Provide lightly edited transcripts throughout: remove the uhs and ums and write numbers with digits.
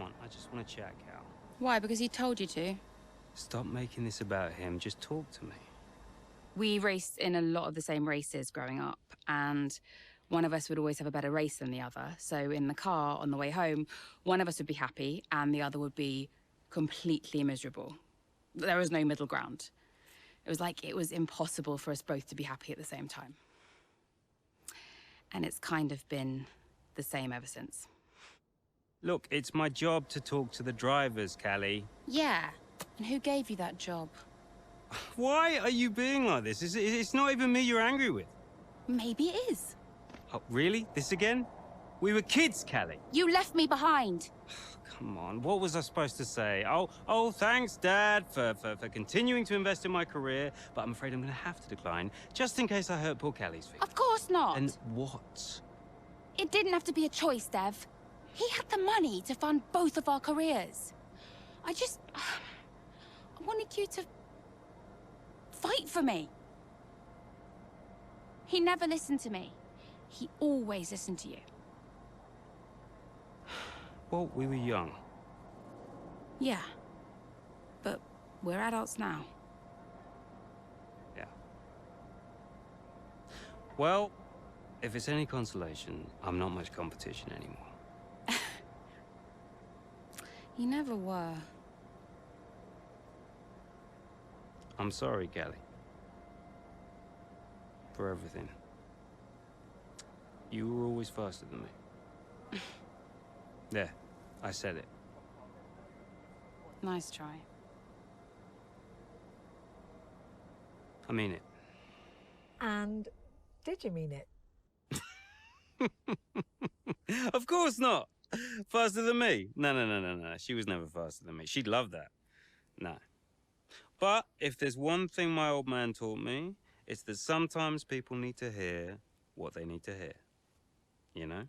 on. I just want to chat, Cal. Why? Because he told you to? Stop making this about him. Just talk to me. We raced in a lot of the same races growing up, and one of us would always have a better race than the other. So in the car on the way home, one of us would be happy and the other would be completely miserable. There was no middle ground. It was like it was impossible for us both to be happy at the same time. And it's kind of been the same ever since. Look, it's my job to talk to the drivers, Callie. Yeah, and who gave you that job? Why are you being like this? It's not even me you're angry with. Maybe it is. Oh, really? This again? We were kids, Callie. You left me behind. Come on, what was I supposed to say? Oh, thanks, Dad, for continuing to invest in my career, but I'm afraid I'm going to have to decline, just in case I hurt poor Callie's feelings. Of course not. And what? It didn't have to be a choice, Dev. He had the money to fund both of our careers. I wanted you to fight for me. He never listened to me. He always listened to you. Well, we were young. Yeah. But we're adults now. Yeah. Well, if it's any consolation, I'm not much competition anymore. You never were. I'm sorry, Callie. For everything. You were always faster than me. There, I said it. Nice try. I mean it. And did you mean it? Of course not! Faster than me? No. She was never faster than me. She'd love that. No. But if there's one thing my old man taught me, it's that sometimes people need to hear what they need to hear. You know?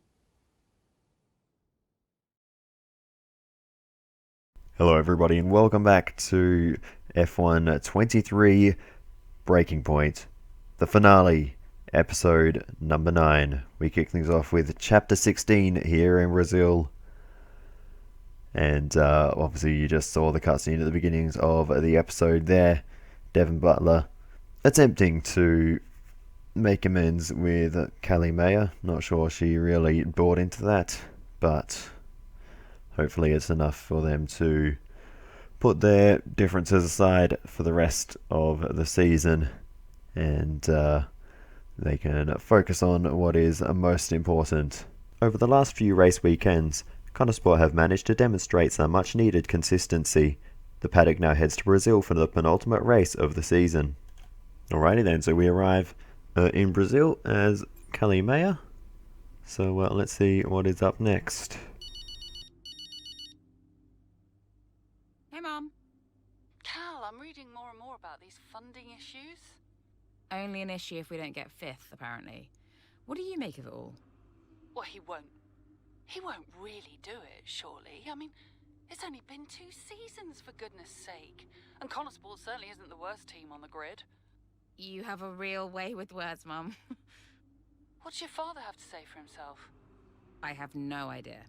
Hello everybody and welcome back to F1 23 Breaking Point, the finale, episode number 9. We kick things off with chapter 16 here in Brazil. And obviously you just saw the cutscene at the beginnings of the episode there. Devon Butler attempting to make amends with Callie Mayer. Not sure she really bought into that, but hopefully it's enough for them to put their differences aside for the rest of the season, and they can focus on what is most important. Over the last few race weekends, Konnersport have managed to demonstrate some much needed consistency. The paddock now heads to Brazil for the penultimate race of the season. Alrighty then, so we arrive in Brazil as Callie Mayer. So let's see what is up next. Hey, Mom. Cal, I'm reading more and more about these funding issues. Only an issue if we don't get 5th, apparently. What do you make of it all? Well, he won't really do it, surely. I mean, it's only been 2 seasons, for goodness sake. And Konnersport certainly isn't the worst team on the grid. You have a real way with words, Mum. What's your father have to say for himself? I have no idea.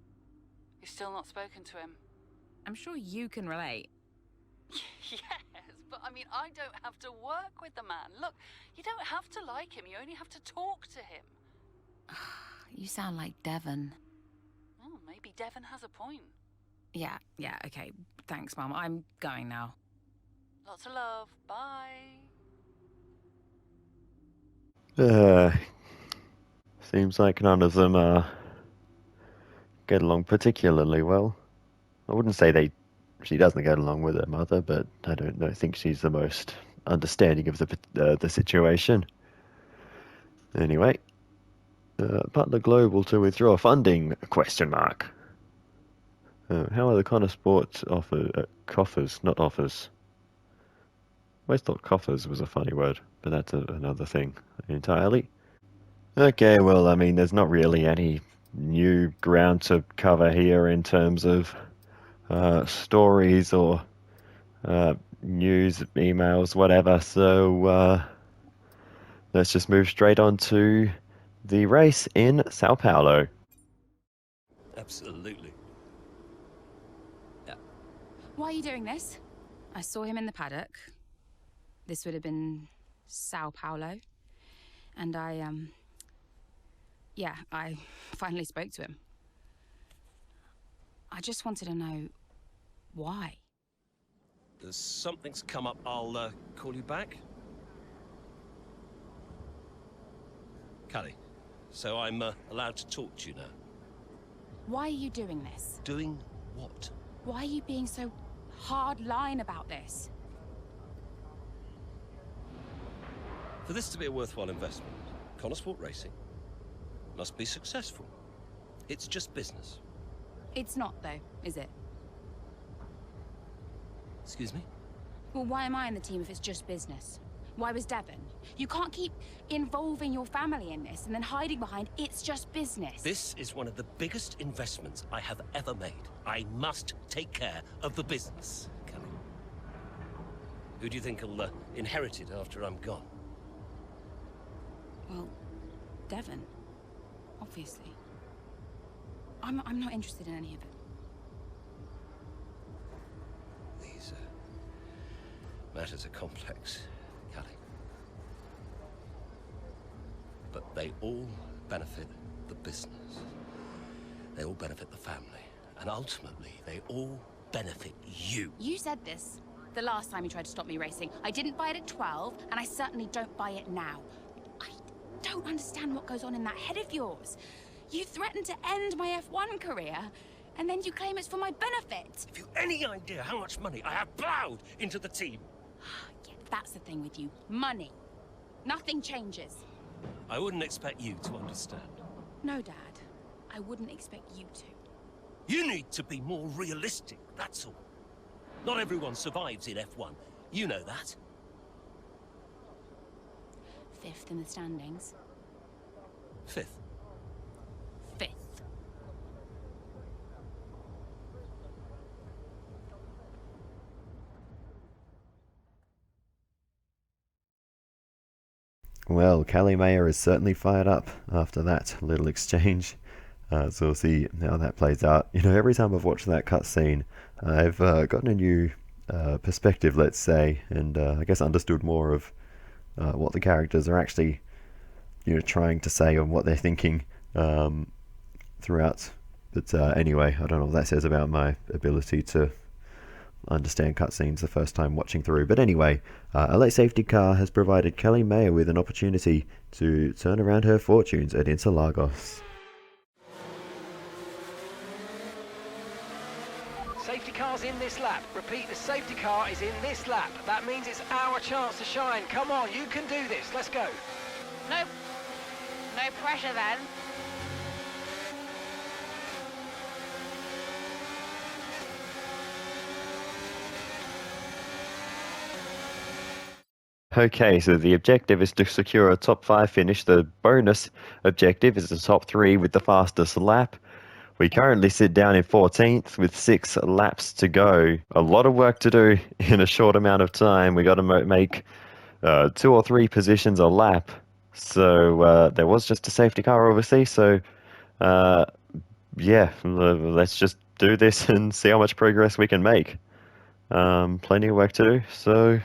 You've still not spoken to him? I'm sure you can relate. Yes, but I mean, I don't have to work with the man. Look, you don't have to like him, you only have to talk to him. You sound like Devon. Oh, maybe Devon has a point. Yeah, okay. Thanks, Mum. I'm going now. Lots of love. Bye. Seems like none of them get along particularly well. I wouldn't say she doesn't get along with her mother, but I don't think she's the most understanding of the situation. Anyway, Butler Global to withdraw funding? ? How are the Konnersport coffers, not offers? I always thought coffers was a funny word, but that's another thing entirely. Okay, well, I mean, there's not really any new ground to cover here in terms of stories or news, emails, whatever, so let's just move straight on to the race in Sao Paulo. Absolutely. Why are you doing this? I saw him in the paddock. This would have been Sao Paulo. And I finally spoke to him. I just wanted to know why. Something's come up. I'll call you back. Callie, so I'm allowed to talk to you now. Why are you doing this? Doing what? Why are you being so hard-line about this? For this to be a worthwhile investment, Konnersport Racing must be successful. It's just business. It's not, though, is it? Excuse me? Well, why am I in the team if it's just business? Why was Devon? You can't keep involving your family in this and then hiding behind it's just business. This is one of the biggest investments I have ever made. I must take care of the business, Callie. Who do you think will inherit it after I'm gone? Well, Devon, obviously. I'm not interested in any of it. These matters are complex, Callie. But they all benefit the business. They all benefit the family. And ultimately, they all benefit you. You said this the last time you tried to stop me racing. I didn't buy it at 12, and I certainly don't buy it now. I don't understand what goes on in that head of yours. You threatened to end my F1 career, and then you claim it's for my benefit. Have you any idea how much money I have plowed into the team? Yeah, that's the thing with you. Money. Nothing changes. I wouldn't expect you to understand. No, Dad. I wouldn't expect you to. You need to be more realistic, that's all. Not everyone survives in F1. You know that. 5th in the standings. 5th. 5th. Well, Callie Mayer is certainly fired up after that little exchange. So we'll see how that plays out. You know, every time I've watched that cutscene, I've gotten a new perspective, let's say, and I guess understood more of what the characters are actually, you know, trying to say and what they're thinking throughout. But anyway, I don't know what that says about my ability to understand cutscenes the first time watching through. But anyway, a late safety car has provided Callie Mayer with an opportunity to turn around her fortunes at Interlagos. Safety car's in this lap. Repeat, the safety car is in this lap. That means it's our chance to shine. Come on, you can do this. Let's go. No pressure then. Okay, so the objective is to secure a top 5 finish. The bonus objective is the top 3 with the fastest lap. We currently sit down in 14th with 6 laps to go. A lot of work to do in a short amount of time. We got to make 2 or 3 positions a lap. So there was just a safety car obviously. So yeah, let's just do this and see how much progress we can make. Plenty of work to do. So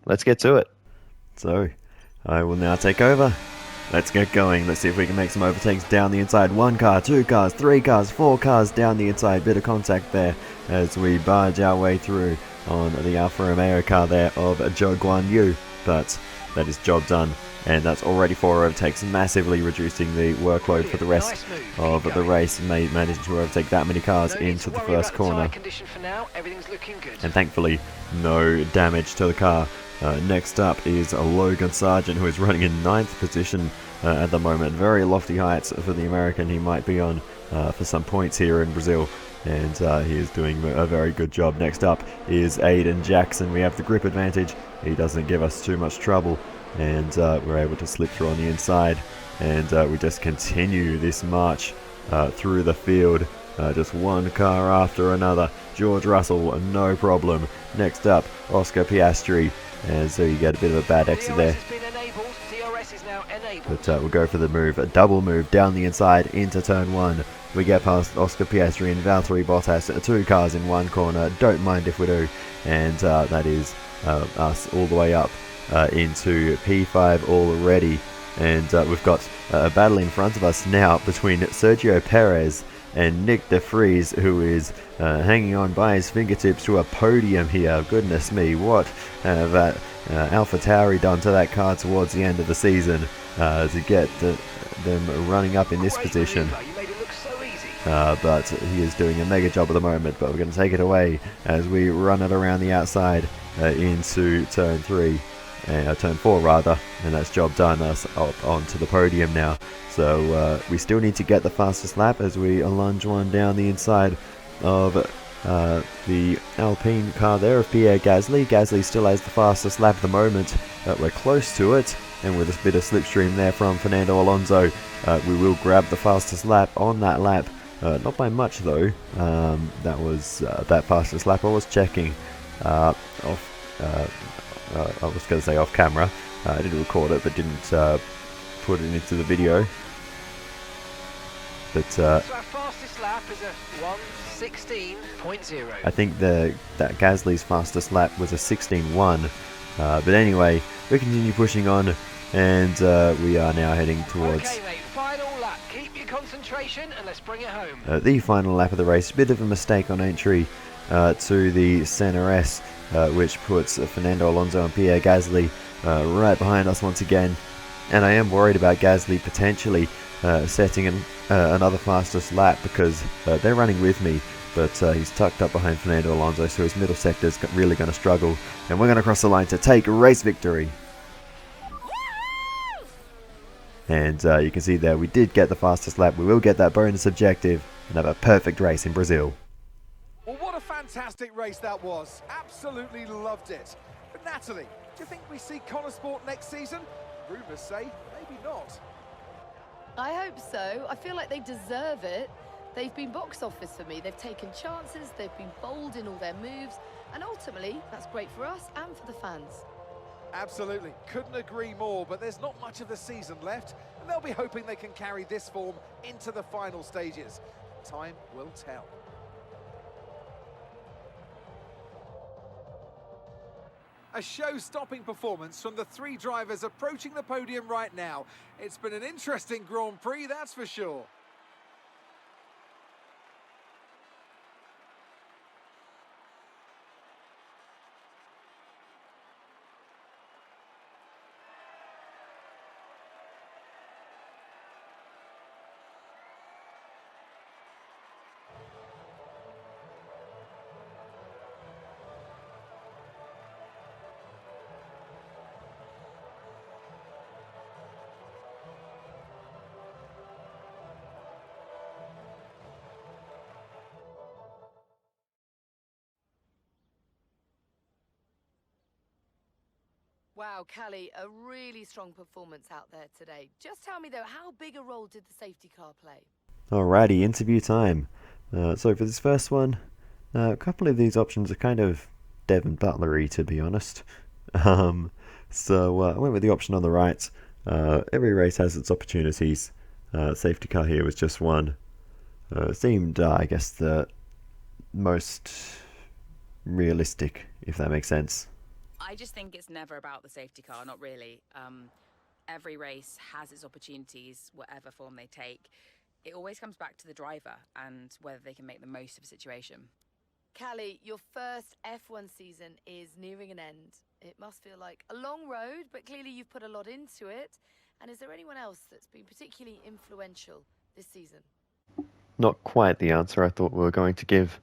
let's get to it. So I will now take over. Let's get going. Let's see if we can make some overtakes down the inside. 1 car, 2 cars, 3 cars, 4 cars down the inside. Bit of contact there as we barge our way through on the Alfa Romeo car there of Zhou Guan Yu. But that is job done. And that's already 4 overtakes, massively reducing the workload for the rest of the race. Managing to overtake that many cars into the first corner. And thankfully, no damage to the car. Next up is Logan Sargent, who is running in 9th position at the moment. Very lofty heights for the American. He might be on for some points here in Brazil, and he is doing a very good job. Next up is Aiden Jackson. We have the grip advantage. He doesn't give us too much trouble, and we're able to slip through on the inside, and we just continue this march through the field. Just one car after another. George Russell, no problem. Next up, Oscar Piastri. And so you get a bit of a bad exit there. But we'll go for the move, a double move down the inside into turn 1. we get past Oscar Piastri and Valtteri Bottas, 2 cars in one corner. Don't mind if we do. And that is us all the way up into P5 already. And we've got a battle in front of us now between Sergio Perez and Nick De Vries, who is hanging on by his fingertips to a podium here. Goodness me, what that AlphaTauri done to that car towards the end of the season to get them running up in this position. But he is doing a mega job at the moment, but we're going to take it away as we run it around the outside into turn 3. Turn 4 rather, and that's job done. Us up onto the podium now. So we still need to get the fastest lap as we lunge one down the inside of the Alpine car there of Pierre Gasly. Gasly still has the fastest lap at the moment. We're close to it, and with a bit of slipstream there from Fernando Alonso, we will grab the fastest lap on that lap. Not by much though. That was that fastest lap. I was checking off. I was going to say off camera. I didn't record it, but didn't put it into the video. But So our fastest lap is a 1:16.0. I think that Gasly's fastest lap was a 16.1. But anyway, we continue pushing on, and we are now heading towards. Okay, mate, final lap. Keep your concentration and let's bring it home. The final lap of the race. A bit of a mistake on entry to the Center S, which puts Fernando Alonso and Pierre Gasly right behind us once again. And I am worried about Gasly potentially setting another fastest lap because they're running with me, but he's tucked up behind Fernando Alonso, so his middle sector is really going to struggle. And we're going to cross the line to take race victory. And you can see there we did get the fastest lap. We will get that bonus objective and have a perfect race in Brazil. Well, what a fantastic race that was. Absolutely loved it. But Natalie, do you think we see Konnersport next season? Rumours say maybe not. I hope so. I feel like they deserve it. They've been box office for me. They've taken chances, they've been bold in all their moves, and ultimately, that's great for us and for the fans. Absolutely. Couldn't agree more, but there's not much of the season left, and they'll be hoping they can carry this form into the final stages. Time will tell. A show-stopping performance from the 3 drivers approaching the podium right now. It's been an interesting Grand Prix, that's for sure. Wow, Callie, a really strong performance out there today. Just tell me though, how big a role did the safety car play? Alrighty, interview time. So for this first one, a couple of these options are kind of Devon Butlery, to be honest. So I went with the option on the right. Every race has its opportunities. Safety car here was just one. Seemed, I guess, the most realistic, if that makes sense. I just think it's never about the safety car, not really. Every race has its opportunities, whatever form they take. It always comes back to the driver and whether they can make the most of a situation. Callie, your first F1 season is nearing an end. It must feel like a long road, but clearly you've put a lot into it. And is there anyone else that's been particularly influential this season? Not quite the answer I thought we were going to give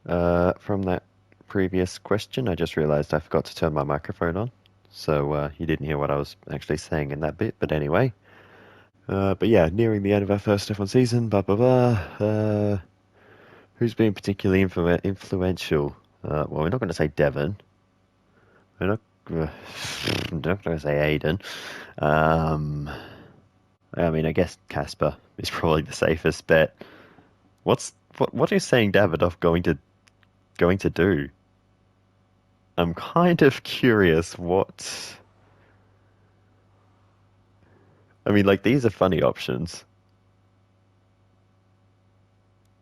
from that previous question. I just realized I forgot to turn my microphone on, so you didn't hear what I was actually saying in that bit, but anyway. But yeah, nearing the end of our first F1 season, who's been particularly influential? Well, we're not going to say Devon. We're not going to say Aiden. I mean, I guess Casper is probably the safest bet. What is saying Davidoff going to do? I'm kind of curious what... I mean, like, these are funny options.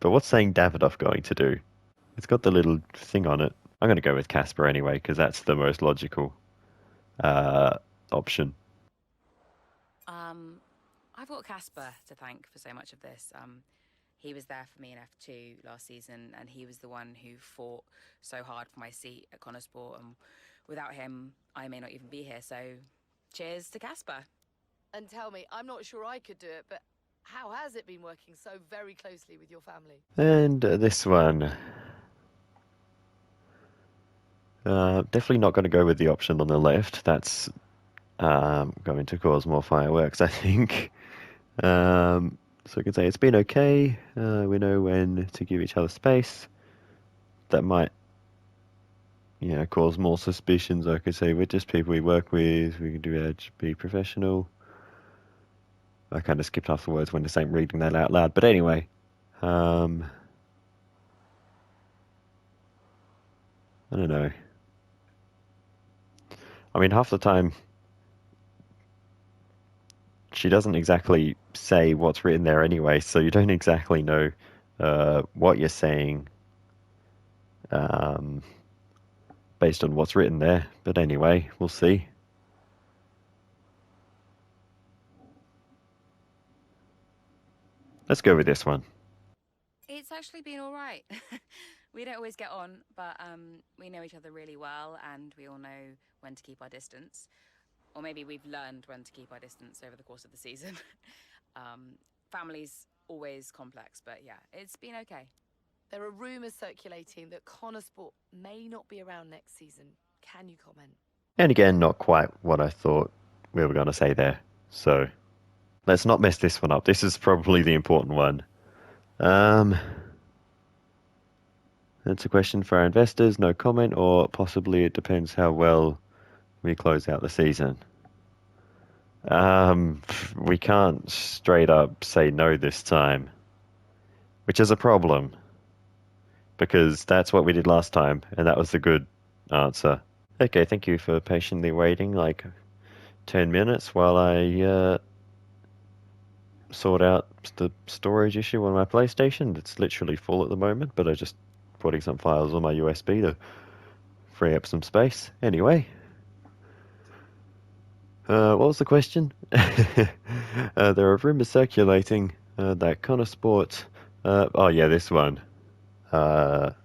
But what's saying Davidoff going to do? It's got the little thing on it. I'm going to go with Casper anyway, because that's the most logical option. I've got Casper to thank for so much of this. He was there for me in F2 last season, and he was the one who fought so hard for my seat at Konnersport, and without him, I may not even be here, so cheers to Casper. And tell me, I'm not sure I could do it, but how has it been working so very closely with your family? And this one. Definitely not going to go with the option on the left. That's going to cause more fireworks, I think. So I can say it's been okay. We know when to give each other space. That might, cause more suspicions. I could say we're just people we work with. We can do edge, be professional. I kind of skipped off the words when the same reading that out loud. But anyway, I don't know. I mean, half the time, she doesn't exactly say what's written there anyway, so you don't exactly know what you're saying based on what's written there. But anyway, we'll see. Let's go with this one. It's actually been all right. We don't always get on, but we know each other really well, and we all know when to keep our distance. Or maybe we've learned when to keep our distance over the course of the season. Family's always complex, but yeah, it's been okay. There are rumours circulating that Konnersport may not be around next season. Can you comment? And again, not quite what I thought we were going to say there. So let's not mess this one up. This is probably the important one. That's a question for our investors. No comment, or possibly it depends how well we close out the season. We can't straight up say no this time, which is a problem, because that's what we did last time, and that was the good answer. Okay, thank you for patiently waiting like 10 minutes while I sort out the storage issue on my PlayStation. It's literally full at the moment, but I'm just putting some files on my USB to free up some space. Anyway. What was the question? There are rumors circulating that Konnersport... this one. No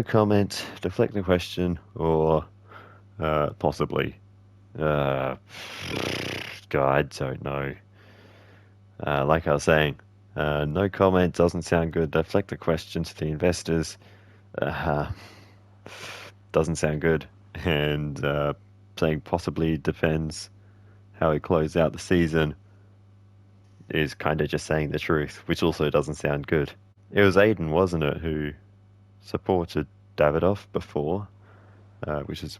comment, deflect the question, or possibly. God, I don't know. Like I was saying, no comment doesn't sound good. Deflect the question to the investors doesn't sound good. And saying possibly depends how we close out the season is kind of just saying the truth, which also doesn't sound good. It was Aiden, wasn't it, who supported Davidoff before, which is,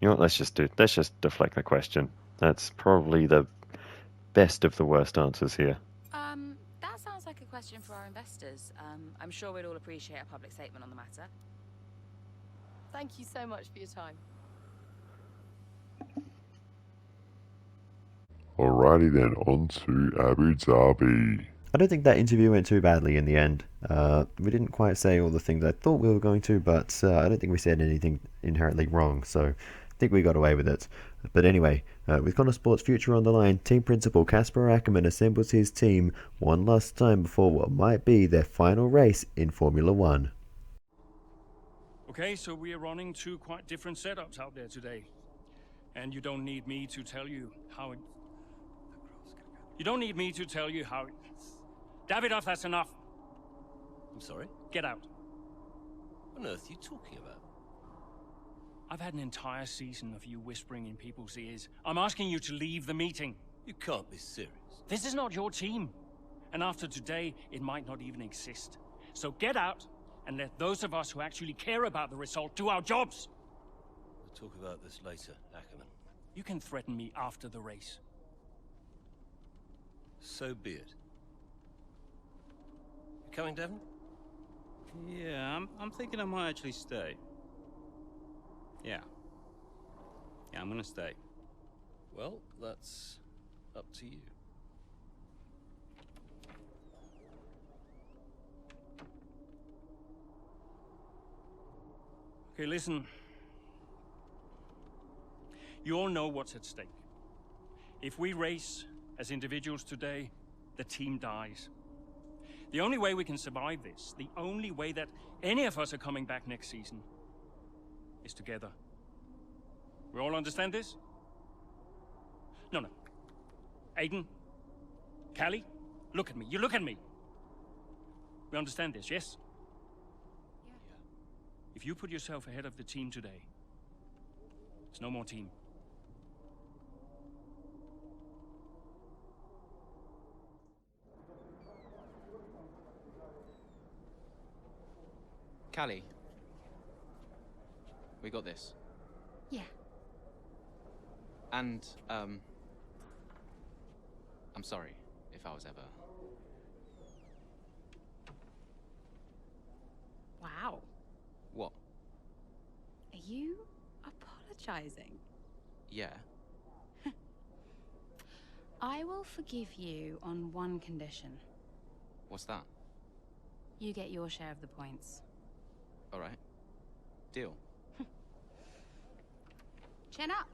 let's just deflect the question. That's probably the best of the worst answers here. That sounds like a question for our investors. I'm sure we'd all appreciate a public statement on the matter. Thank you so much for your time. Alrighty then, on to Abu Dhabi. I don't think that interview went too badly in the end. We didn't quite say all the things I thought we were going to, but I don't think we said anything inherently wrong, so I think we got away with it. But anyway, with Konnersport's future on the line, team principal Casper Ackerman assembles his team one last time before what might be their final race in Formula One. Okay, so we are running two quite different setups out there today. And you don't need me to tell you how it... You don't need me to tell you how it... Davidoff, that's enough. I'm sorry? Get out. What on earth are you talking about? I've had an entire season of you whispering in people's ears. I'm asking you to leave the meeting. You can't be serious. This is not your team. And after today, it might not even exist. So get out and let those of us who actually care about the result do our jobs. We'll talk about this later, Ackerman. You can threaten me after the race. So be it. You coming, Devon? Yeah, I'm thinking I might actually stay. Yeah, I'm gonna stay. Well, that's up to you. Okay, listen. You all know what's at stake. If we race as individuals today, the team dies. The only way we can survive this, the only way that any of us are coming back next season, is together. We all understand this? No. Aiden, Callie, look at me. You look at me. We understand this, yes? Yeah. If you put yourself ahead of the team today, it's no more team. Callie, we got this. Yeah. And, I'm sorry if I was ever... Wow. What? Are you apologizing? Yeah. I will forgive you on one condition. What's that? You get your share of the points. All right. Deal. Chin up.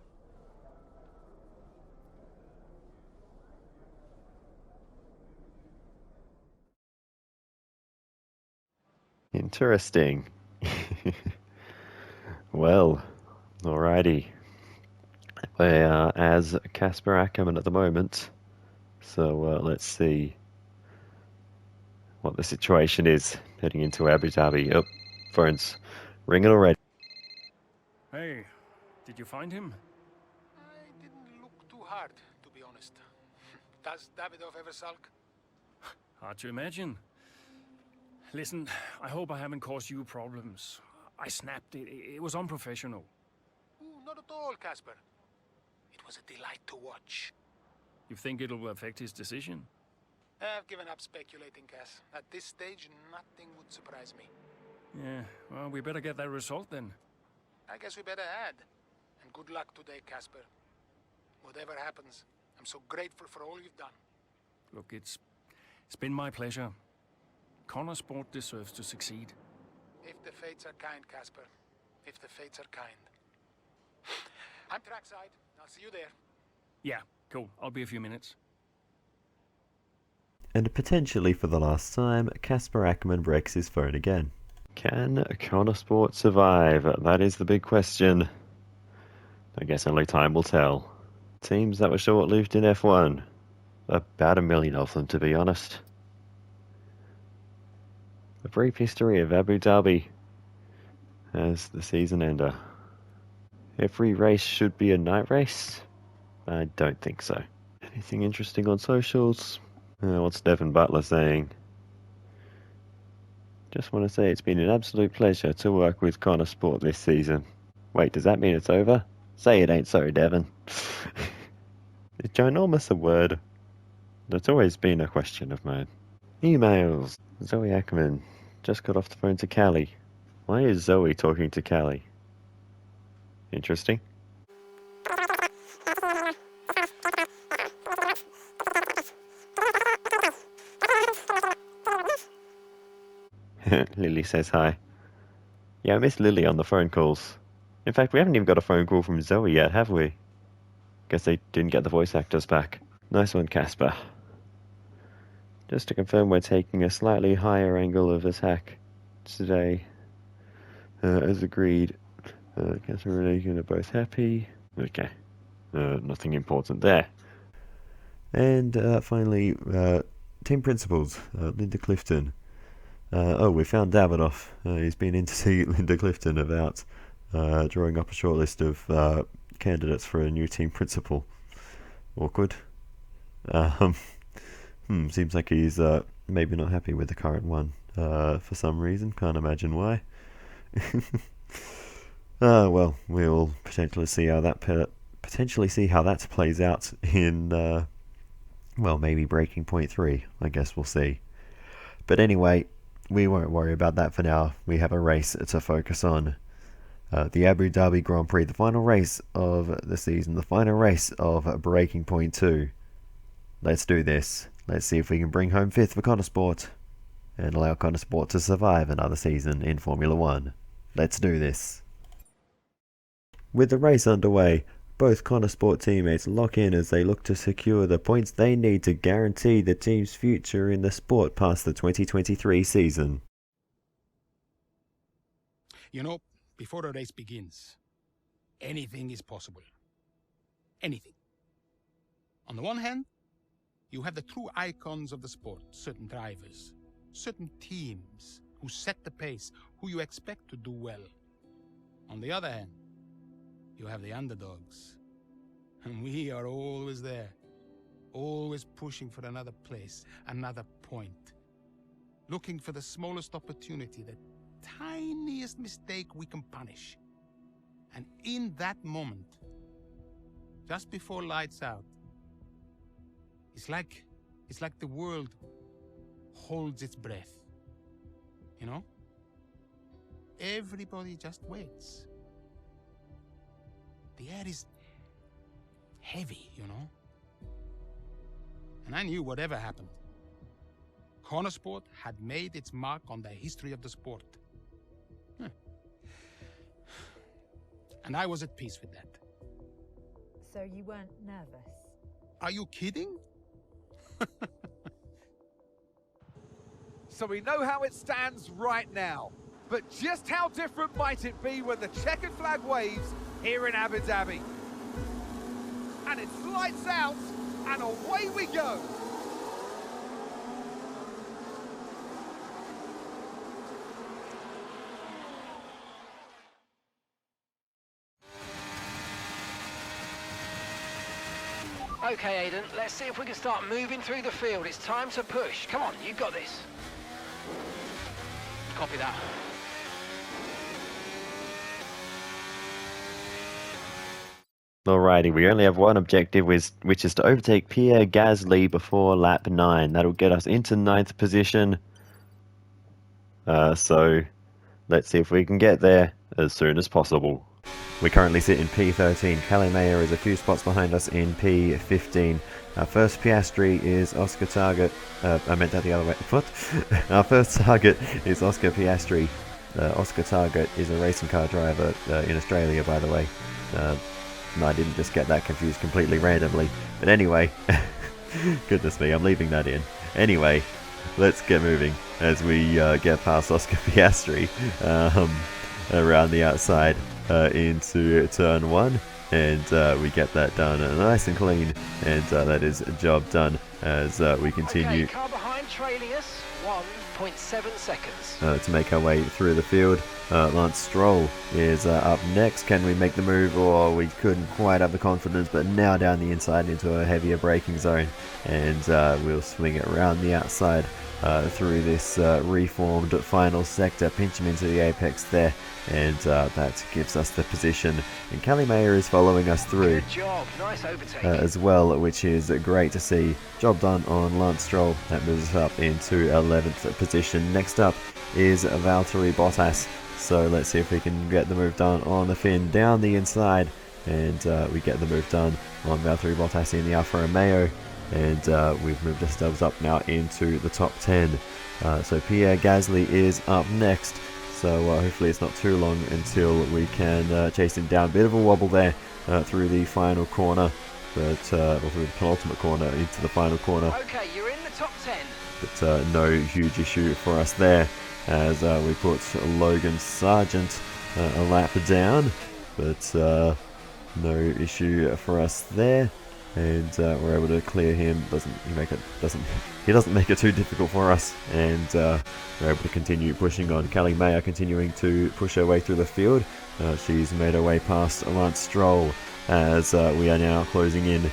Interesting. Well, alrighty. We are as Casper Ackerman at the moment. So let's see what the situation is heading into Abu Dhabi. Oh, phone's ringing already. Hey, did you find him? I didn't look too hard, to be honest. Does Davidov ever sulk? Hard to imagine. Listen, I hope I haven't caused you problems. I snapped it. It was unprofessional. Ooh, not at all, Casper. It was a delight to watch. You think it'll affect his decision? I've given up speculating, Cass. At this stage, nothing would surprise me. Yeah, well, we better get that result then. I guess we better add. And good luck today, Casper. Whatever happens, I'm so grateful for all you've done. Look, it's been my pleasure. Konnersport deserves to succeed. If the fates are kind, Casper. If the fates are kind. I'm trackside. I'll see you there. Yeah, cool. I'll be a few minutes. And potentially for the last time, Casper Ackerman breaks his phone again. Can Konnersport survive? That is the big question. I guess only time will tell. Teams that were short-lived in F1. About 1 million of them, to be honest. A brief history of Abu Dhabi as the season ender. Every race should be a night race? I don't think so. Anything interesting on socials? What's Devin Butler saying? Just want to say it's been an absolute pleasure to work with Konnersport this season. Wait, does that mean it's over? Say it ain't so, Devin. Is ginormous a word? That's always been a question of mine. Emails. Zoe Ackerman just got off the phone to Callie. Why is Zoe talking to Callie? Interesting. Lily says hi. Yeah, I miss Lily on the phone calls. In fact, we haven't even got a phone call from Zoe yet, have we? Guess they didn't get the voice actors back. Nice one, Casper. Just to confirm, we're taking a slightly higher angle of attack today. As agreed. Casper and Regan are both happy. Okay. Nothing important there. And finally, team principals, Linda Clifton. We found Davidoff. He's been in to see Linda Clifton about drawing up a short list of candidates for a new team principal. Awkward. Seems like he's maybe not happy with the current one for some reason. Can't imagine why. Well, we'll potentially see how that plays out in well, maybe Breaking Point 3. I guess we'll see. But anyway, we won't worry about that for now. We have a race to focus on. The Abu Dhabi Grand Prix, the final race of the season, the final race of Breaking Point 2. Let's do this. Let's see if we can bring home 5th for Konnersport and allow Konnersport to survive another season in Formula 1. Let's do this. With the race underway, both Konnersport teammates lock in as they look to secure the points they need to guarantee the team's future in the sport past the 2023 season. You know, before a race begins, anything is possible. Anything. On the one hand, you have the true icons of the sport, certain drivers, certain teams who set the pace, who you expect to do well. On the other hand, you have the underdogs. And we are always there, always pushing for another place, another point. Looking for the smallest opportunity, the tiniest mistake we can punish. And in that moment, just before lights out, it's like the world holds its breath. You know? Everybody just waits. The air is heavy, you know? And I knew whatever happened, Konnersport had made its mark on the history of the sport. And I was at peace with that. So you weren't nervous? Are you kidding? So we know how it stands right now. But just how different might it be when the checkered flag waves here in Abu Dhabi? And it's lights out, and away we go. Okay, Aiden, let's see if we can start moving through the field. It's time to push. Come on, you've got this. Copy that. Alrighty, we only have one objective, which is to overtake Pierre Gasly before lap 9. That'll get us into 9th position. So let's see if we can get there as soon as possible. We currently sit in P13. Callie is a few spots behind us in P15. Our first Piastri is Oscar Target. I meant that the other way. What? Our first target is Oscar Piastri. Oscar Target is a racing car driver in Australia, by the way. I didn't just get that confused completely randomly. But anyway, goodness me, I'm leaving that in. Anyway, let's get moving as we get past Oscar Piastri around the outside into turn 1. And we get that done nice and clean. And that is a job done as we continue. Okay, car behind trailing us, 1.7 seconds. To make our way through the field. Lance Stroll is up next. Can we make the move? Or we couldn't quite have the confidence, but now down the inside into a heavier braking zone, and we'll swing it around the outside through this reformed final sector, pinch him into the apex there, and that gives us the position. And Callie is following us through. Good job, nice overtake. As well, which is great to see. Job done on Lance Stroll. That moves us up into 11th position. Next up is Valtteri Bottas. So let's see if we can get the move done on the Finn down the inside, and we get the move done on Valtteri Bottas in the Alfa Romeo, and we've moved ourselves up now into the top 10. So Pierre Gasly is up next, so hopefully it's not too long until we can chase him down. Bit of a wobble there through the final corner, but or through the penultimate corner into the final corner. Okay, you're in the top 10. But no huge issue for us there, as we put Logan Sargent a lap down, but no issue for us there, and we're able to clear him. He doesn't make it too difficult for us, and we're able to continue pushing on. Callie continuing to push her way through the field. She's made her way past Lance Stroll, as we are now closing in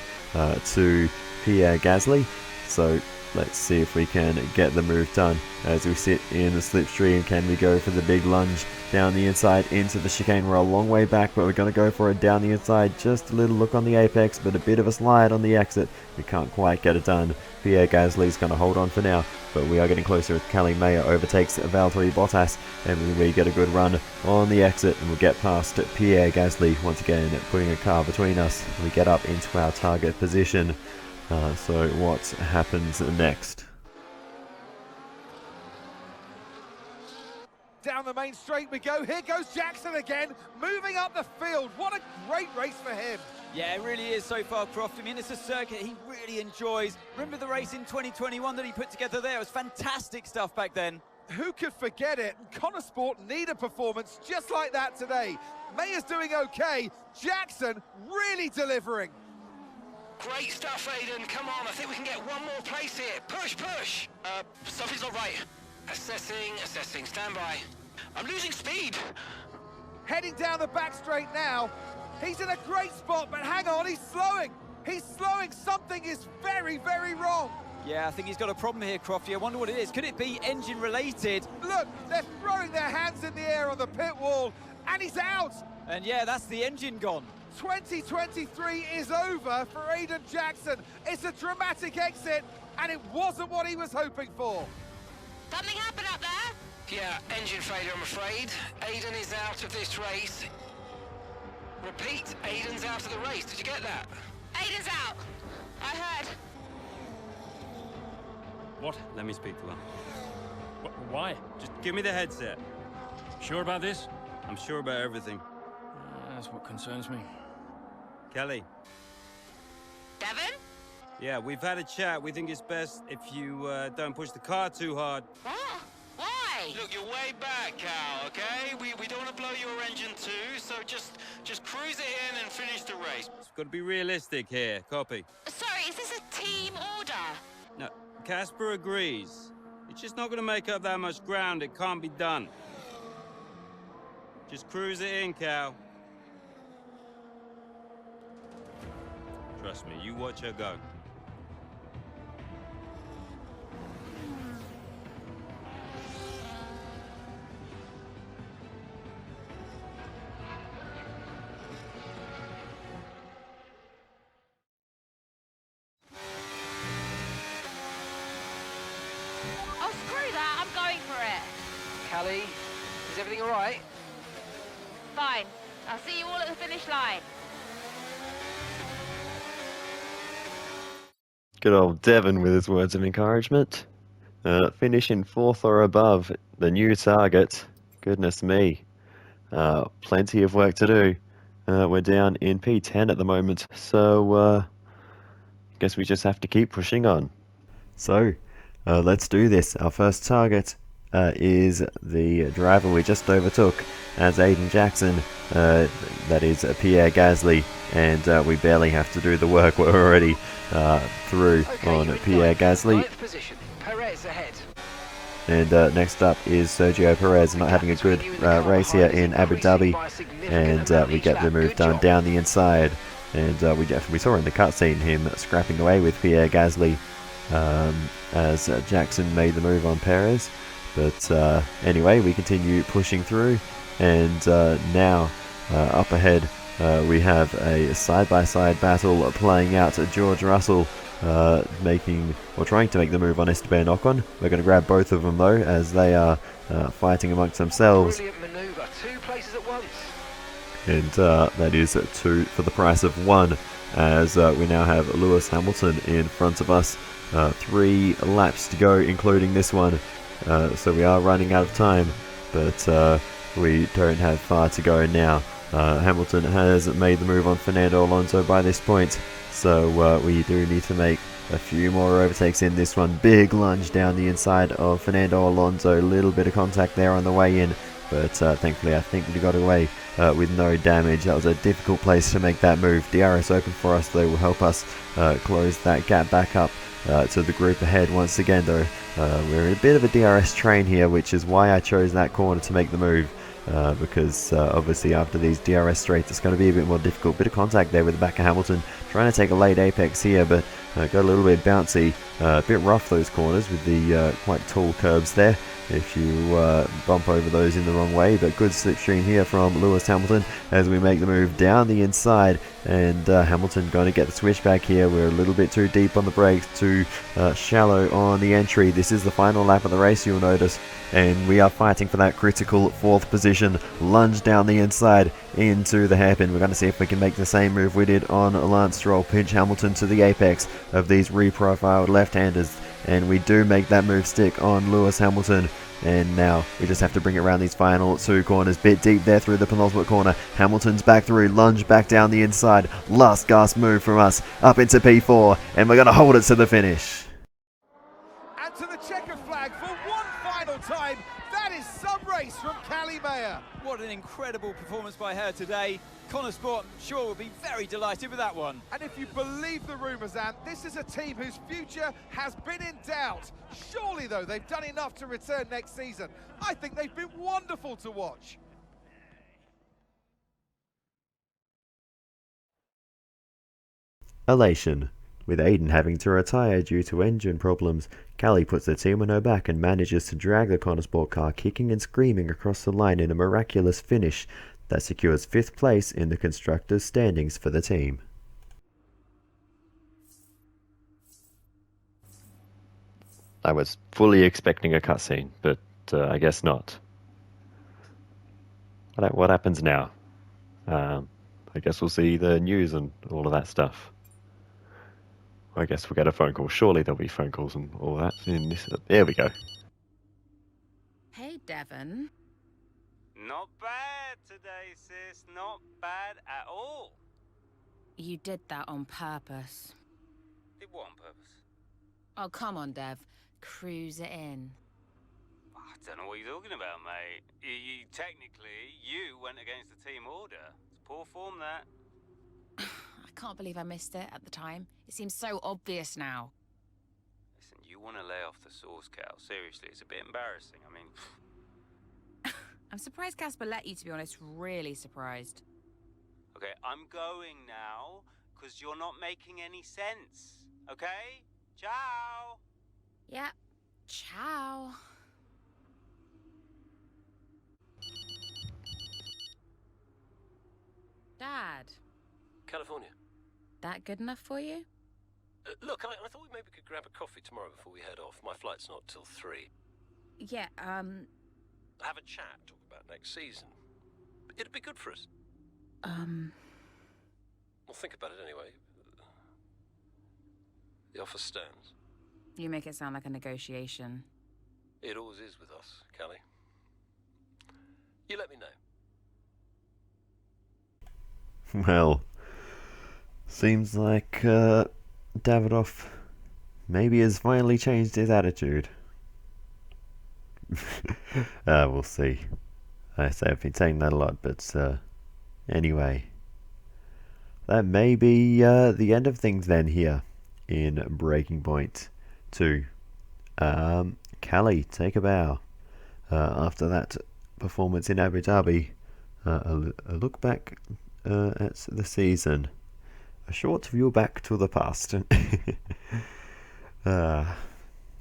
to Pierre Gasly. So let's see if we can get the move done as we sit in the slipstream. Can we go for the big lunge down the inside into the chicane? We're a long way back, but we're going to go for it down the inside. Just a little look on the apex, but a bit of a slide on the exit. We can't quite get it done. Pierre Gasly's going to hold on for now, but we are getting closer as Callie overtakes Valtteri Bottas, and we get a good run on the exit, and we'll get past Pierre Gasly once again, putting a car between us. We get up into our target position. So what happens next? Down the main straight we go. Here goes Jackson again, moving up the field. What a great race for him. Yeah, it really is so far, Croft. I mean, it's a circuit he really enjoys. Remember the race in 2021 that he put together there? It was fantastic stuff back then. Who could forget it? Konnersport need a performance just like that today. Mayer's doing okay. Jackson really delivering. Great stuff, Aiden. Come on, I think we can get one more place here. Push, push. Something's not right. Assessing. Stand by. I'm losing speed. Heading down the back straight now. He's in a great spot, but hang on, he's slowing. He's slowing. Something is very, very wrong. Yeah, I think he's got a problem here, Crofty. I wonder what it is. Could it be engine related? Look, they're throwing their hands in the air on the pit wall, and he's out. And yeah, that's the engine gone. 2023 is over for Aiden Jackson. It's a dramatic exit, and it wasn't what he was hoping for. Something happened up there? Yeah, engine failure, I'm afraid. Aiden is out of this race. Repeat, Aiden's out of the race. Did you get that? Aiden's out. I heard. What? Let me speak to her. Why? Just give me the headset. Sure about this? I'm sure about everything. That's what concerns me. Kelly. Devon? Yeah, we've had a chat. We think it's best if you don't push the car too hard. What? Why? Look, you're way back, Cal, okay? We don't want to blow your engine too, so just cruise it in and finish the race. It's got to be realistic here. Copy. Sorry, is this a team order? No, Casper agrees. It's just not going to make up that much ground. It can't be done. Just cruise it in, Cal. Trust me, you watch her go. Oh, screw that. I'm going for it. Callie, is everything all right? Fine. I'll see you all at the finish line. Good old Devon with his words of encouragement. Finishing 4th or above, the new target. Goodness me. Plenty of work to do. We're down in P10 at the moment, so guess we just have to keep pushing on. So, let's do this. Our first target is the driver we just overtook as Aiden Jackson. That is Pierre Gasly, and we barely have to do the work. We're already through on Pierre Gasly. Perez ahead. And next up is Sergio Perez, not having a good race here in Abu Dhabi, and we get the move done down the inside. And we saw in the cutscene him scrapping away with Pierre Gasly as Jackson made the move on Perez. But anyway, we continue pushing through, and now up ahead we have a side-by-side battle playing out. George Russell trying to make the move on Esteban Ocon. We're going to grab both of them though, as they are fighting amongst themselves. Brilliant maneuver, 2 places at once. And that is 2 for the price of 1, as we now have Lewis Hamilton in front of us. 3 laps to go, including this one. So we are running out of time, but we don't have far to go now. Hamilton has made the move on Fernando Alonso by this point, so we do need to make a few more overtakes in this one. Big lunge down the inside of Fernando Alonso, a little bit of contact there on the way in, but thankfully I think we got away with no damage. That was a difficult place to make that move. DRS open for us though will help us close that gap back up to the group ahead once again though. We're in a bit of a DRS train here, which is why I chose that corner to make the move. Because obviously after these DRS straights it's going to be a bit more difficult. Bit of contact there with the back of Hamilton, trying to take a late apex here, but got a little bit bouncy, a bit rough those corners with the quite tall curbs there if you bump over those in the wrong way. But good slipstream here from Lewis Hamilton as we make the move down the inside, and Hamilton going to get the switchback here. We're a little bit too deep on the brakes, too shallow on the entry. This is the final lap of the race, you'll notice, and we are fighting for that critical 4th position. Lunge down the inside into the hairpin. We're going to see if we can make the same move we did on Lance Stroll, pinch Hamilton to the apex of these reprofiled left-handers, and we do make that move stick on Lewis Hamilton. And now we just have to bring it around these final two corners. Bit deep there through the penultimate corner. Hamilton's back through, lunge back down the inside. Last gasp move from us, up into P4, and we're going to hold it to the finish. And to the checker flag for one final time. That is some race from Callie Mayer. What an incredible performance by her today. Konnersport, I'm sure, will be very delighted with that one. And if you believe the rumours, Ant, this is a team whose future has been in doubt. Surely, though, they've done enough to return next season. I think they've been wonderful to watch. Elation. With Aiden having to retire due to engine problems, Callie puts the team on her back and manages to drag the Konnersport car kicking and screaming across the line in a miraculous finish that secures 5th place in the constructors' standings for the team. I was fully expecting a cutscene, but I guess not. What happens now? I guess we'll see the news and all of that stuff. I guess we'll get a phone call. Surely there'll be phone calls and all that. In this, there we go. Hey, Devon. Not bad today, sis. Not bad at all. You did that on purpose. Did what on purpose? Oh, come on, Dev. Cruise it in. I don't know what you're talking about, mate. Technically, you went against the team order. It's poor form, that. I can't believe I missed it at the time. It seems so obvious now. Listen, you want to lay off the sauce, Cal. Seriously, it's a bit embarrassing. I mean... I'm surprised Casper let you, to be honest. Really surprised. Okay, I'm going now, because you're not making any sense. Okay? Ciao! Yeah. Ciao. Dad. California. That good enough for you? Look, I thought maybe we could grab a coffee tomorrow before we head off. My flight's not till 3. Yeah, Have a chat, talk about next season. It'd be good for us. Well, think about it anyway. The offer stands. You make it sound like a negotiation. It always is with us, Callie. You let me know. Well, seems like Davidoff maybe has finally changed his attitude. We'll see. I say I've been saying that a lot, but anyway. That may be the end of things then here in Breaking Point 2. Callie, take a bow. After that performance in Abu Dhabi, a look back at the season. A short view back to the past.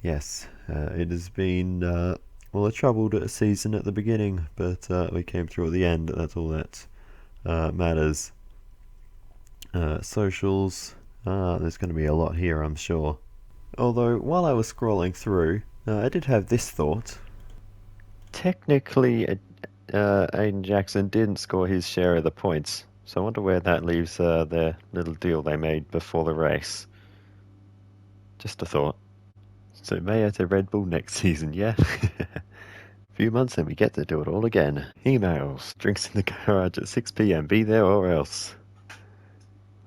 Yes, it has been a troubled season at the beginning, but we came through at the end. That's all that matters. Socials, there's going to be a lot here, I'm sure. Although, while I was scrolling through, I did have this thought. Technically, Aiden Jackson didn't score his share of the points, so I wonder where that leaves their little deal they made before the race. Just a thought. So Mayo to Red Bull next season, yeah? A few months and we get to do it all again. Emails, drinks in the garage at 6 PM, be there or else.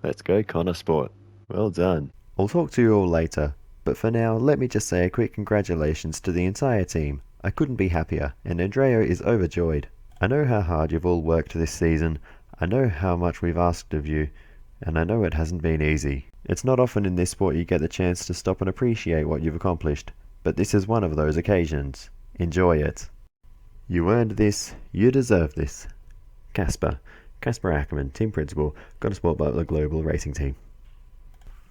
Let's go Konnersport. Well done. I'll talk to you all later, but for now, let me just say a quick congratulations to the entire team. I couldn't be happier, and Andrea is overjoyed. I know how hard you've all worked this season. I know how much we've asked of you, and I know it hasn't been easy. It's not often in this sport you get the chance to stop and appreciate what you've accomplished, but this is one of those occasions. Enjoy it. You earned this, you deserve this. Casper Ackerman, Team Principal, Konnersport Butler Global Racing Team.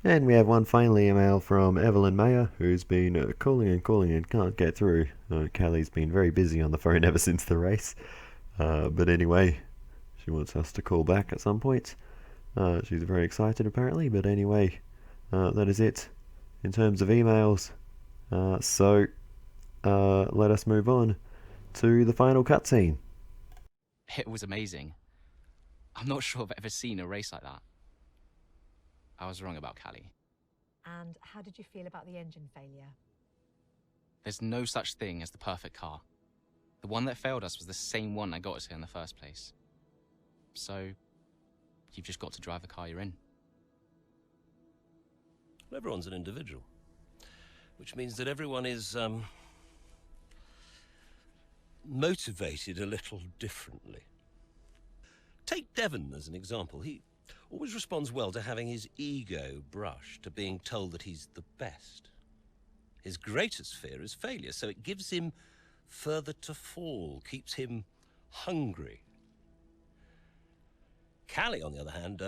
And we have one final email from Evelyn Mayer, who's been calling and can't get through. Callie's been very busy on the phone ever since the race. But anyway, she wants us to call back at some point. She's very excited apparently, but anyway, that is it in terms of emails. So let us move on to the final cutscene. It was amazing. I'm not sure I've ever seen a race like that. I was wrong about Callie. And how did you feel about the engine failure? There's no such thing as the perfect car. The one that failed us was the same one that got us here in the first place. So, you've just got to drive the car you're in. Well, everyone's an individual, which means that everyone is, motivated a little differently. Take Devon as an example. He always responds well to having his ego brushed, to being told that he's the best. His greatest fear is failure, so it gives him further to fall, keeps him hungry. Callie, on the other hand,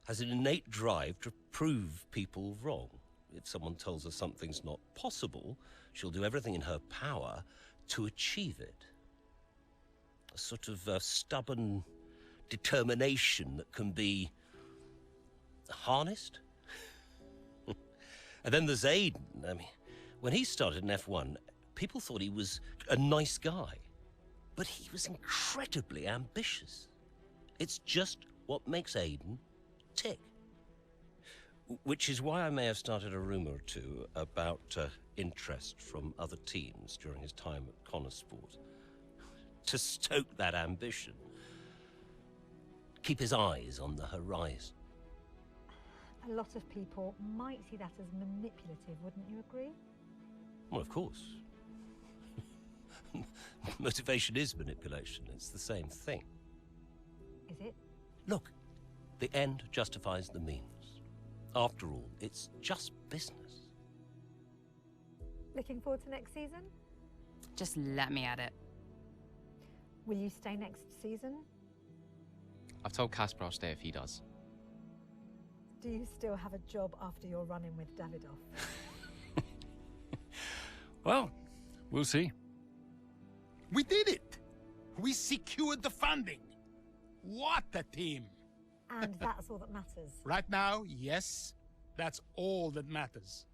has an innate drive to prove people wrong. If someone tells her something's not possible, she'll do everything in her power to achieve it. A sort of stubborn determination that can be harnessed. And then there's Aiden. I mean, when he started in F1, people thought he was a nice guy, but he was incredibly ambitious. It's just what makes Aiden tick. Which is why I may have started a rumor or two about interest from other teams during his time at Konnersport. To stoke that ambition. Keep his eyes on the horizon. A lot of people might see that as manipulative, wouldn't you agree? Well, of course. Motivation is manipulation. It's the same thing. Is it? Look, the end justifies the means. After all, it's just business. Looking forward to next season? Just let me at it. Will you stay next season? I've told Casper I'll stay if he does. Do you still have a job after your run-in with Davidoff? Well, we'll see. We did it! We secured the funding! What a team! And that's all that matters. Right now, yes, that's all that matters.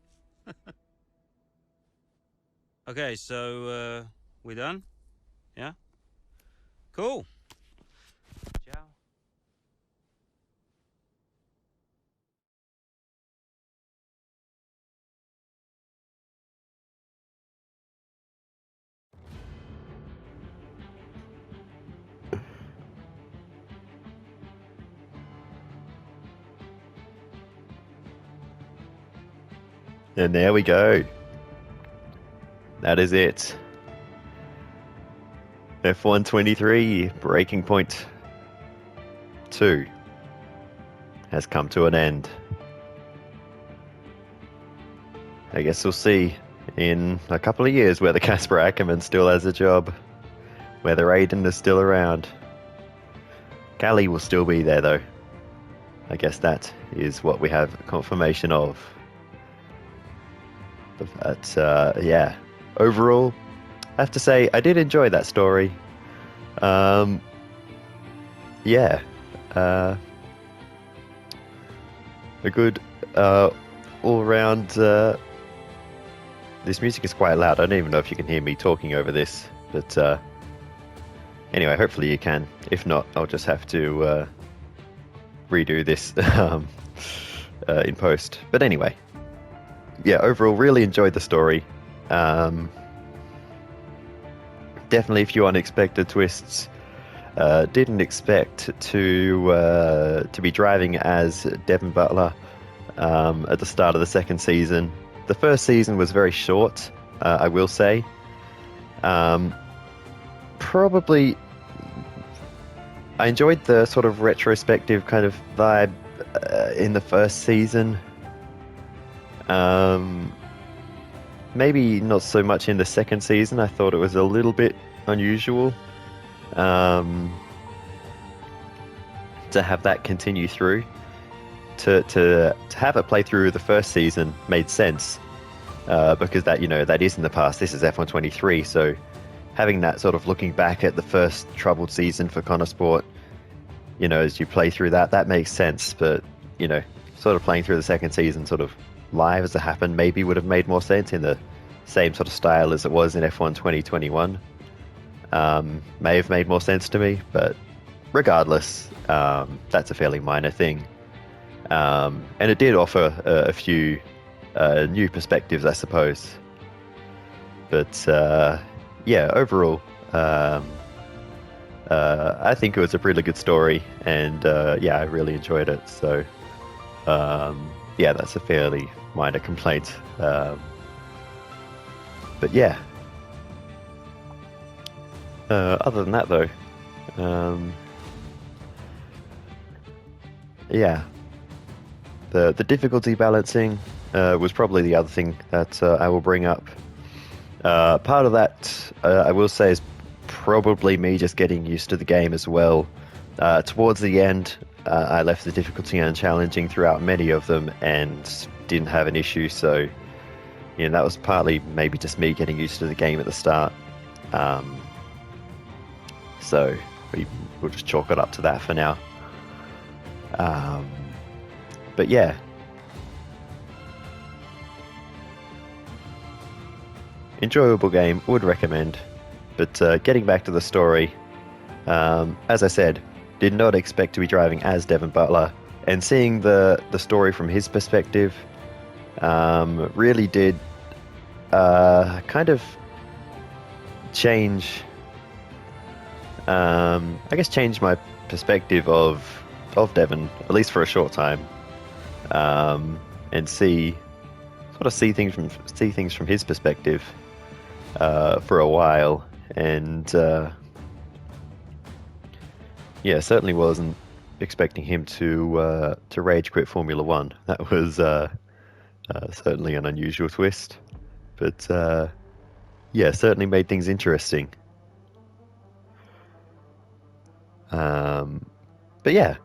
Okay, so, we done? Yeah? Cool. Ciao. And there we go. That is it. F1 23 Breaking Point 2 has come to an end. I guess we'll see in a couple of years whether Casper Ackerman still has a job, whether Aiden is still around. Callie will still be there though. I guess that is what we have confirmation of. But yeah, overall, I have to say I did enjoy that story. Yeah, a good all-round. This music is quite loud. I don't even know if you can hear me talking over this, but anyway, hopefully you can. If not, I'll just have to redo this in post. But anyway. Yeah, overall, really enjoyed the story. Definitely a few unexpected twists. Didn't expect to be driving as Devon Butler at the start of the second season. The first season was very short, I will say. Probably, I enjoyed the sort of retrospective kind of vibe in the first season. Maybe not so much in the second season. I thought it was a little bit unusual to have that continue through. To have it play through the first season made sense because that that is in the past. This is F1 23, so having that sort of looking back at the first troubled season for Konnersport, as you play through that makes sense. But sort of playing through the second season sort of live as it happened maybe would have made more sense in the same sort of style as it was in F1 2021. May have made more sense to me, but regardless, that's a fairly minor thing. And it did offer a few new perspectives, I suppose. But yeah, overall, I think it was a really good story, and yeah, I really enjoyed it. So yeah, that's a fairly minor complaint. But yeah, other than that though, yeah, the difficulty balancing was probably the other thing that I will bring up. Part of that, I will say, is probably me just getting used to the game as well. Towards the end, I left the difficulty unchallenging throughout many of them and didn't have an issue, so you know, that was partly maybe just me getting used to the game at the start. So we'll just chalk it up to that for now. But yeah, enjoyable game, would recommend. But getting back to the story, as I said, did not expect to be driving as Devin Butler, and seeing the story from his perspective really did kind of change, I guess, change my perspective of Devin, at least for a short time, and see things from his perspective for a while. And yeah, certainly wasn't expecting him to rage quit Formula One. That was certainly an unusual twist, but yeah, certainly made things interesting. But yeah,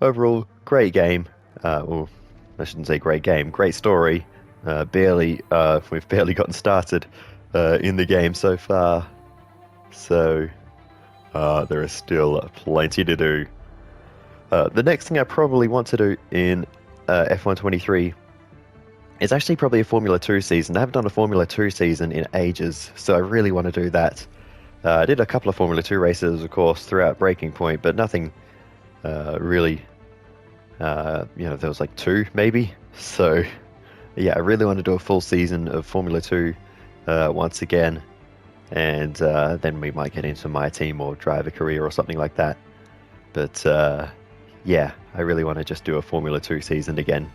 overall, great game. Well, I shouldn't say great game, great story. We've barely gotten started in the game so far, so there is still plenty to do. The next thing I probably want to do in F1 23 is actually probably a Formula 2 season. I haven't done a Formula 2 season in ages, so I really want to do that. I did a couple of Formula 2 races, of course, throughout Breaking Point, but nothing really, you know, there was like 2 maybe. So yeah, I really want to do a full season of Formula 2 once again, and then we might get into my team or driver career or something like that. But yeah, I really want to just do a Formula 2 season again,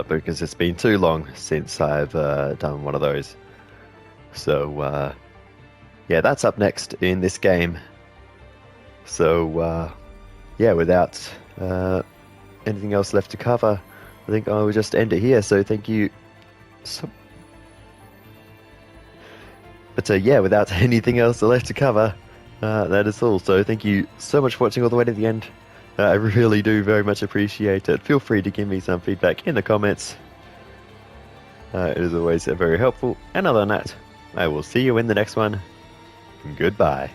because it's been too long since I've done one of those. So yeah, that's up next in this game. So yeah, without anything else left to cover, I think I will just end it here. So thank you But yeah, without anything else left to cover, that is all. So thank you so much for watching all the way to the end. I really do very much appreciate it. Feel free to give me some feedback in the comments. It is always very helpful. And other than that, I will see you in the next one. Goodbye.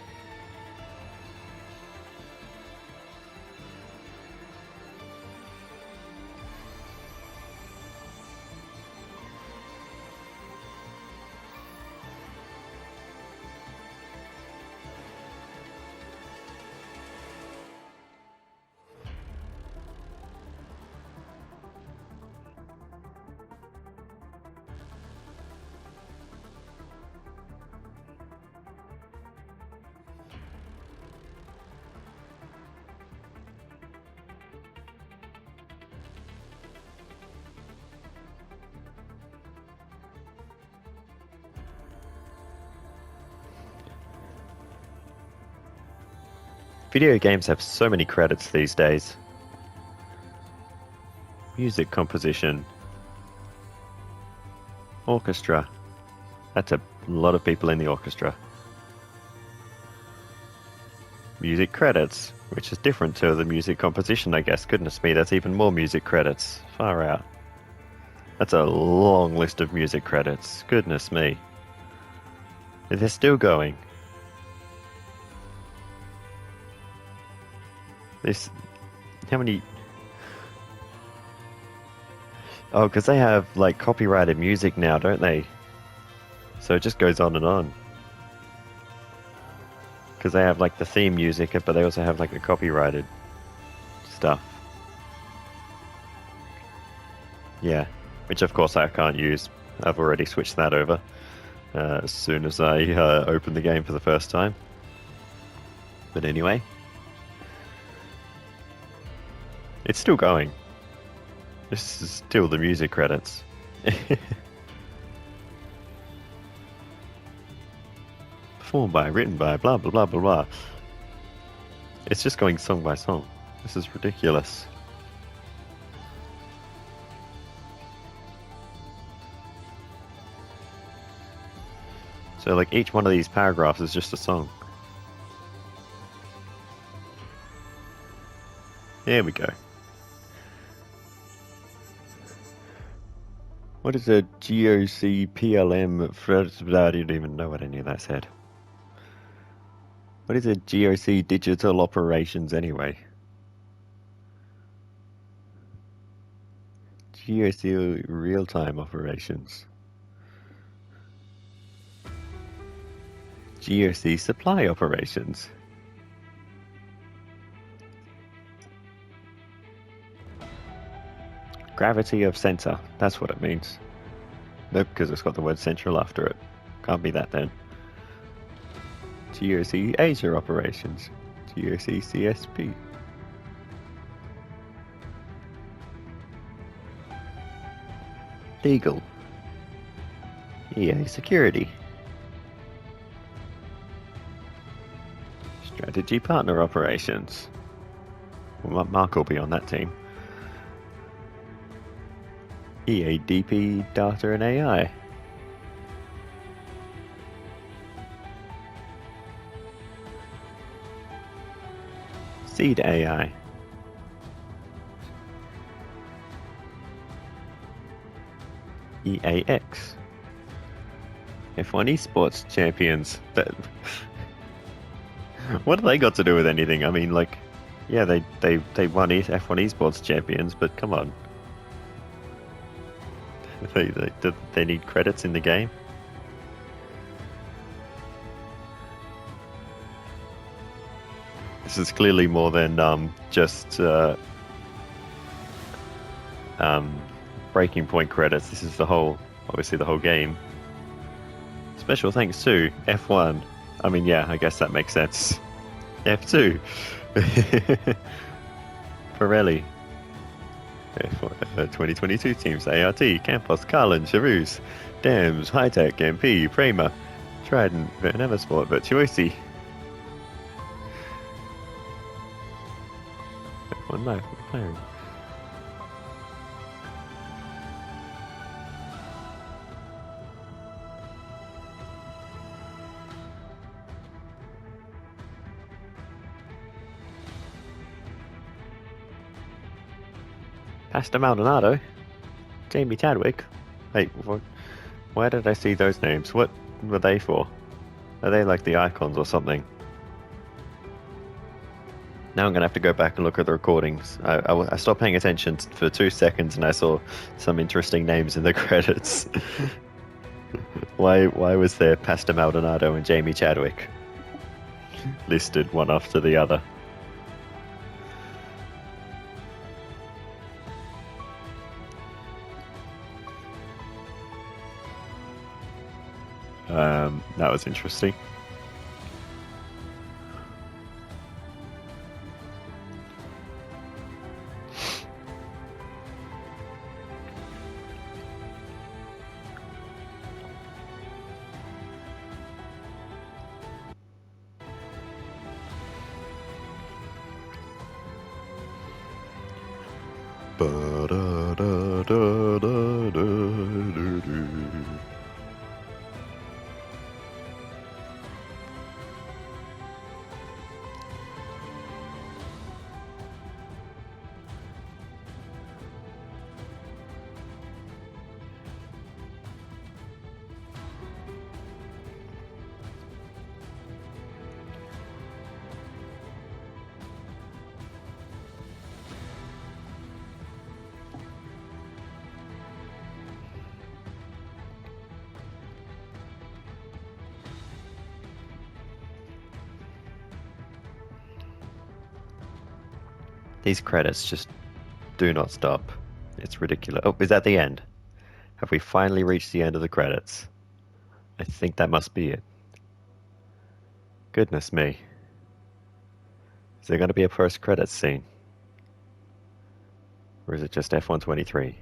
Video games have so many credits these days. Music composition. Orchestra. That's a lot of people in the orchestra. Music credits, which is different to the music composition, I guess. Goodness me, that's even more music credits. Far out. That's a long list of music credits. Goodness me. They're still going. How many? Oh, because they have like copyrighted music now, don't they? So it just goes on and on. Because they have like the theme music, but they also have like the copyrighted stuff. Yeah, which of course I can't use. I've already switched that over. as soon as I opened the game for the first time. But anyway, it's still going. This is still the music credits. Performed by, written by, blah blah blah blah blah. It's just going song by song. This is ridiculous. So like each one of these paragraphs is just a song. There we go. What is a GOC PLM? I didn't even know what any of that said. What is a GOC digital operations anyway? GOC real-time operations. GOC supply operations. Gravity of center. That's what it means. Nope, because it's got the word central after it. Can't be that then. GOC Asia operations. GOC CSP. Legal. EA security. Strategy partner operations. Well, Mark will be on that team. EA DP data and AI. Seed AI. EAX. F1 Esports champions. That what have they got to do with anything? I mean, like, yeah, they won F1 Esports champions, but come on. They need credits in the game. This is clearly more than just Breaking Point credits. This is the whole, obviously the whole game. Special thanks to F1. I mean, yeah, I guess that makes sense. F2. Pirelli. F1, 2022 teams: ART, Campos, Carlin, Chavuz, Dams, Hitech, MP, Prema, Trident, Eversport, Virtuosi. F1 Life, McLaren. Pastor Maldonado, Jamie Chadwick. Wait, what? Where did I see those names? What were they for? Are they like the icons or something? Now I'm gonna have to go back and look at the recordings. I stopped paying attention for 2 seconds and I saw some interesting names in the credits. Why was there Pastor Maldonado and Jamie Chadwick listed one after the other? That was interesting. These credits just do not stop. It's ridiculous. Oh, is that the end? Have we finally reached the end of the credits? I think that must be it. Goodness me. Is there going to be a post-credits scene? Or is it just F123?